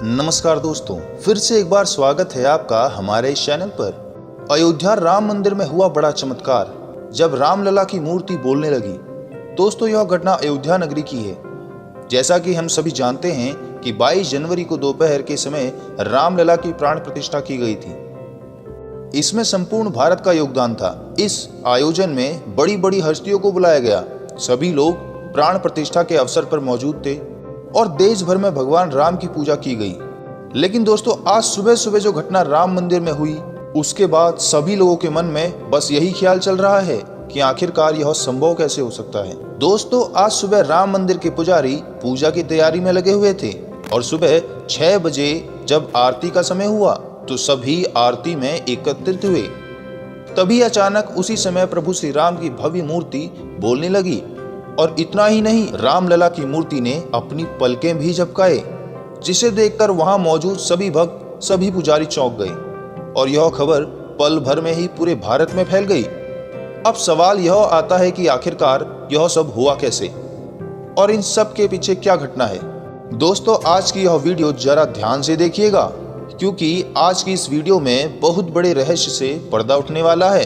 नमस्कार दोस्तों, फिर से एक बार स्वागत है आपका हमारे इस चैनल पर। अयोध्या राम मंदिर में हुआ बड़ा चमत्कार, जब रामलला की मूर्ति बोलने लगी। दोस्तों, यह घटना अयोध्या नगरी की है। जैसा कि हम सभी जानते हैं कि 22 जनवरी को दोपहर के समय रामलला की प्राण प्रतिष्ठा की गई थी। इसमें संपूर्ण भारत का योगदान था। इस आयोजन में बड़ी बड़ी हस्तियों को बुलाया गया। सभी लोग प्राण प्रतिष्ठा के अवसर पर मौजूद थे और देश भर में भगवान राम की पूजा की गई। लेकिन दोस्तों, आज सुबह सुबह जो घटना राम मंदिर में हुई, उसके बाद सभी लोगों के मन में बस यही ख्याल चल रहा है कि आखिरकार यह संभव कैसे हो सकता है। दोस्तों, आज सुबह राम मंदिर के पुजारी पूजा की तैयारी में लगे हुए थे और सुबह 6 बजे जब आरती का समय हुआ तो सभी आरती में एकत्रित हुए। तभी अचानक उसी समय प्रभु श्री राम की भव्य मूर्ति बोलने लगी और इतना ही नहीं, रामलला की मूर्ति ने अपनी पलकें भी झपकाए, जिसे देखकर वहां मौजूद सभी भक्त, सभी पुजारी चौंक गए और यह खबर पल भर में ही पूरे भारत में फैल गई। अब सवाल यह आता है कि आखिरकार यह सब हुआ कैसे और इन सब के पीछे क्या घटना है। दोस्तों, आज की यह वीडियो जरा ध्यान से देखिएगा, क्योंकि आज की इस वीडियो में बहुत बड़े रहस्य से पर्दा उठने वाला है।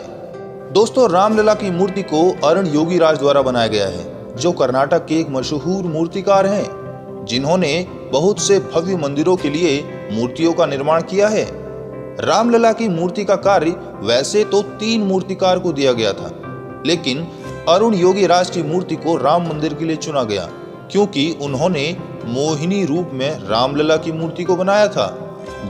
दोस्तों, रामलला की मूर्ति को अरुण योगीराज द्वारा बनाया गया है, जो कर्नाटक के एक मशहूर मूर्तिकार हैं, जिन्होंने बहुत से भव्य मंदिरों के लिए मूर्तियों का निर्माण किया है। रामलला की मूर्ति का कार्य वैसे तो 3 मूर्तिकार को दिया गया था, लेकिन अरुण योगीराज की मूर्ति को राम मंदिर के लिए चुना गया, क्योंकि उन्होंने मोहिनी रूप में रामलला की मूर्ति को बनाया था,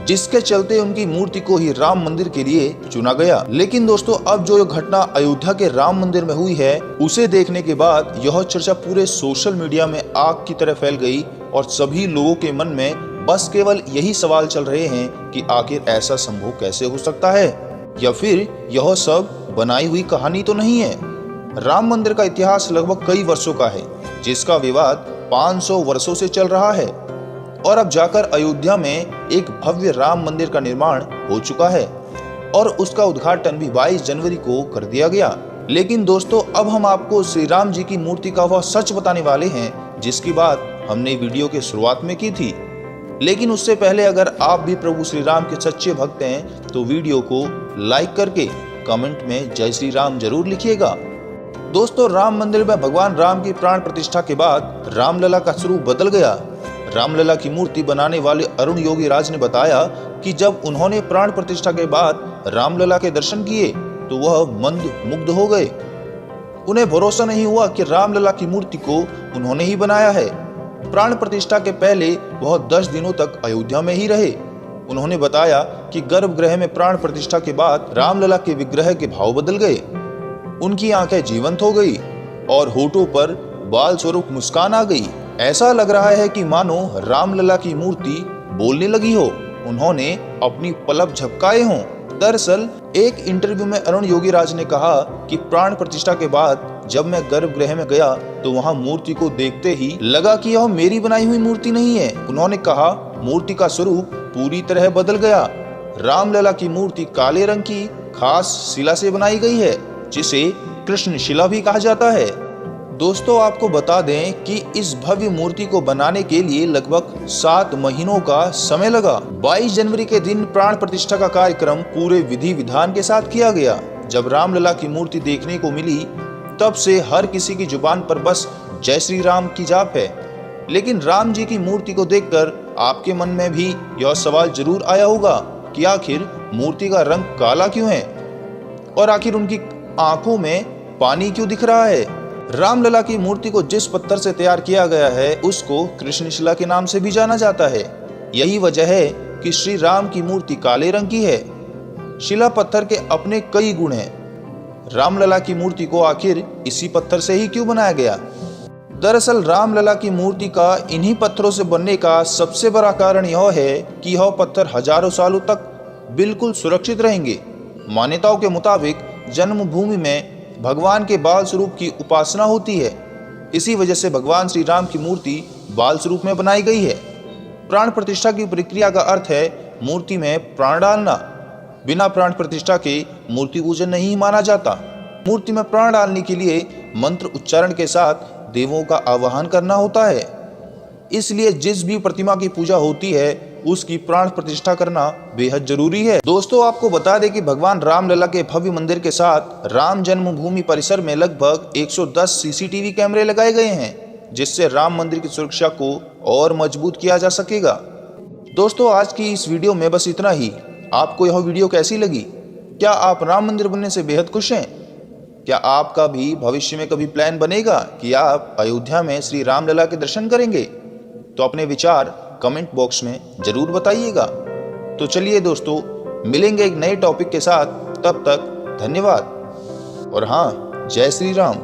जिसके चलते उनकी मूर्ति को ही राम मंदिर के लिए चुना गया। लेकिन दोस्तों, अब जो घटना अयोध्या के राम मंदिर में हुई है, उसे देखने के बाद यह चर्चा पूरे सोशल मीडिया में आग की तरह फैल गई और सभी लोगों के मन में बस केवल यही सवाल चल रहे हैं कि आखिर ऐसा संभव कैसे हो सकता है, या फिर यह सब बनाई हुई कहानी तो नहीं है। राम मंदिर का इतिहास लगभग कई वर्षों का है, जिसका विवाद 500 वर्षों से चल रहा है और अब जाकर अयोध्या में एक भव्य राम मंदिर का निर्माण हो चुका है और उसका उद्घाटन भी 22 जनवरी को कर दिया गया। लेकिन दोस्तों, अब हम आपको श्री राम जी की मूर्ति का वह सच बताने वाले हैं, जिसकी बात हमने वीडियो के शुरुआत में की थी। लेकिन उससे पहले अगर आप भी प्रभु श्री राम के सच्चे भक्त हैं तो वीडियो को लाइक करके कमेंट में जय श्री राम जरूर लिखिएगा। दोस्तों, राम मंदिर में भगवान राम की प्राण प्रतिष्ठा के बाद रामलला का स्वरूप बदल गया। रामलला की मूर्ति बनाने वाले अरुण योगीराज ने बताया कि जब उन्होंने प्राण प्रतिष्ठा के बाद रामलला के दर्शन किए तो वह मंद मुग्ध हो गए। उन्हें भरोसा नहीं हुआ कि रामलला की मूर्ति को उन्होंने ही बनाया है। प्राण प्रतिष्ठा के पहले वह 10 दिनों तक अयोध्या में ही रहे। उन्होंने बताया कि गर्भगृह में प्राण प्रतिष्ठा के बाद रामलला के विग्रह के भाव बदल गए। उनकी आंखें जीवंत हो गई और होठों पर बाल स्वरूप मुस्कान आ गई। ऐसा लग रहा है कि मानो रामलला की मूर्ति बोलने लगी हो, उन्होंने अपनी पलक झपकाए हों। दरअसल एक इंटरव्यू में अरुण योगीराज ने कहा कि प्राण प्रतिष्ठा के बाद जब मैं गर्भगृह में गया तो वहां मूर्ति को देखते ही लगा कि यह मेरी बनाई हुई मूर्ति नहीं है। उन्होंने कहा, मूर्ति का स्वरूप पूरी तरह बदल गया। रामलला की मूर्ति काले रंग की खास शिला से बनाई गई है, जिसे कृष्ण शिला भी कहा जाता है। दोस्तों, आपको बता दें कि इस भव्य मूर्ति को बनाने के लिए लगभग 7 महीनों का समय लगा। 22 जनवरी के दिन प्राण प्रतिष्ठा का कार्यक्रम पूरे विधि विधान के साथ किया गया। जब रामलला की मूर्ति देखने को मिली, तब से हर किसी की जुबान पर बस जय श्री राम की जाप है। लेकिन राम जी की मूर्ति को देखकर आपके मन में भी यह सवाल जरूर आया होगा कि आखिर मूर्ति का रंग काला क्यों है और आखिर उनकी आंखों में पानी क्यों दिख रहा है। रामलला की मूर्ति को जिस पत्थर से तैयार किया गया है, उसको कृष्णशिला के नाम से भी जाना जाता है। यही वजह है कि श्री राम की मूर्ति काले रंग की है। शिला पत्थर के अपने कई गुण हैं। रामलला की मूर्ति को आखिर इसी पत्थर से ही क्यों बनाया गया? दरअसल रामलला की मूर्ति का इन्हीं पत्थरों से बनने का सबसे बड़ा कारण यह है कि यह पत्थर हजारों सालों तक बिल्कुल सुरक्षित रहेंगे। मान्यताओं के मुताबिक जन्मभूमि में भगवान के बाल स्वरूप की उपासना होती है। इसी वजह से भगवान श्री राम की मूर्ति बाल स्वरूप में बनाई गई है। प्राण प्रतिष्ठा की प्रक्रिया का अर्थ है मूर्ति में प्राण डालना। बिना प्राण प्रतिष्ठा के मूर्ति पूजन नहीं माना जाता। मूर्ति में प्राण डालने के लिए मंत्र उच्चारण के साथ देवों का आवाहन करना होता है। इसलिए जिस भी प्रतिमा की पूजा होती है उसकी प्राण प्रतिष्ठा करना बेहद जरूरी है। दोस्तों, आपको बता दें कि भगवान रामलला के भव्य मंदिर के साथ राम जन्मभूमि परिसर में लगभग 110 सीसीटीवी कैमरे लगाए गए हैं, जिससे राम मंदिर की सुरक्षा को और मजबूत किया जा सकेगा। दोस्तों, आज की इस वीडियो में बस इतना ही। आपको यह वीडियो कैसी लगी? क्या आप राम मंदिर बनने से बेहद खुश हैं? क्या आपका भी भविष्य में कभी प्लान बनेगा कि आप अयोध्या में श्री रामलला के दर्शन करेंगे? तो अपने विचार कमेंट बॉक्स में जरूर बताइएगा। तो चलिए दोस्तों, मिलेंगे एक नए टॉपिक के साथ। तब तक धन्यवाद और हाँ, जय श्री राम।